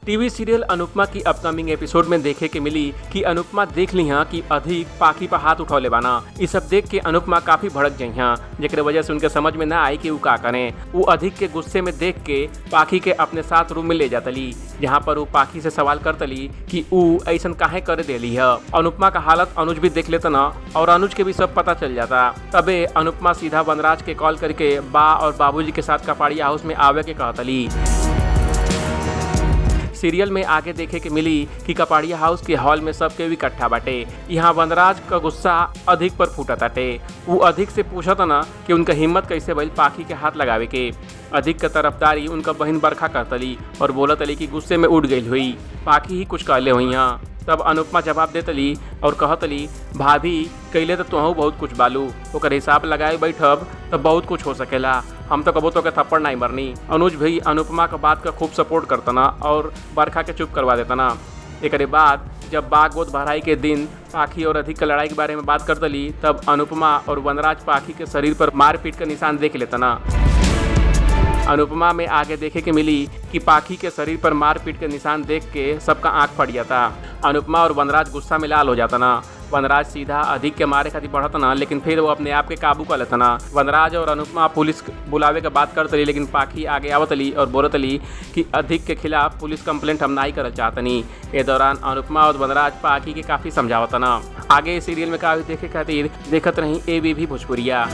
TV serial Anupama की upcoming episode में देखे के मिली कि अनुपमा देख ली कि अधिक पाखी पर हाथ उठौले बाना। इस सब देख के अनुपमा काफी भड़क गई जेकरे वजह से उनके समझ में ना आई कि वो का करें। वो अधिक के गुस्से में देख के पाखी के अपने साथ रूम में ले जातली, जहाँ पर वो पाखी से सवाल करतली कि ऊ ऐसा काहे करे देली है। अनुपमा का हालत अनुज भी देख लेता ना और अनुज के भी सब पता चल जाता। तबे अनुपमा सीधा वनराज के कॉल करके बा और बाबूजी के साथ कपाड़िया हाउस में आवे के कहतली। सीरियल में आगे देखे के मिली कि कपाड़िया हाउस के हॉल में सबके भी इकट्ठा बाटे। यहाँ वनराज का गुस्सा अधिक पर फूटा ताटे। वो अधिक से पूछता ना कि उनका हिम्मत कैसे भइल पाखी के हाथ लगावे के। अधिक का तरफदारी उनका बहन बरखा करतली और बोलतली कि गुस्से में उड़ गई हुई, पाखी ही कुछ कहले हुई। तब अनुपमा जवाब देतली और कहतली, भाभी कैले तो तुहू बहुत कुछ बालू, ओकर हिसाब लगाए बैठब तब बहुत कुछ हो सकेला। हम तो कबो तो के थप्पड़ नहीं मरनी। अनुज भी अनुपमा का बात का खूब सपोर्ट करतना और बरखा के चुप करवा देतना। एक बाद जब बाग गोद भराई के दिन पाखी और अधिक के लड़ाई के बारे में बात करतली, तब अनुपमा और वनराज पाखी के शरीर पर मारपीट का निशान देख लेतना। अनुपमा में आगे देखे के मिली कि पाखी के शरीर पर मारपीट के निशान देख के सबका आंख फट जाता। अनुपमा और वनराज गुस्सा में लाल हो जाता ना। वनराज सीधा अधिक के मारे खातिर बढ़ता ना, लेकिन फिर वो अपने आप के काबू कर लेता ना। वनराज और अनुपमा पुलिस बुलावे के बात करतली, लेकिन पाखी आगे आवतली और बोलतली कि अधिक के खिलाफ पुलिस कंप्लेंट हम नहीं करल चाहतनी। ए दौरान अनुपमा और वनराज पाखी के काफ़ी समझावता ना। आगे सीरियल में काफ़ी देखे खातिर देखत रही ABP भोजपुरिया।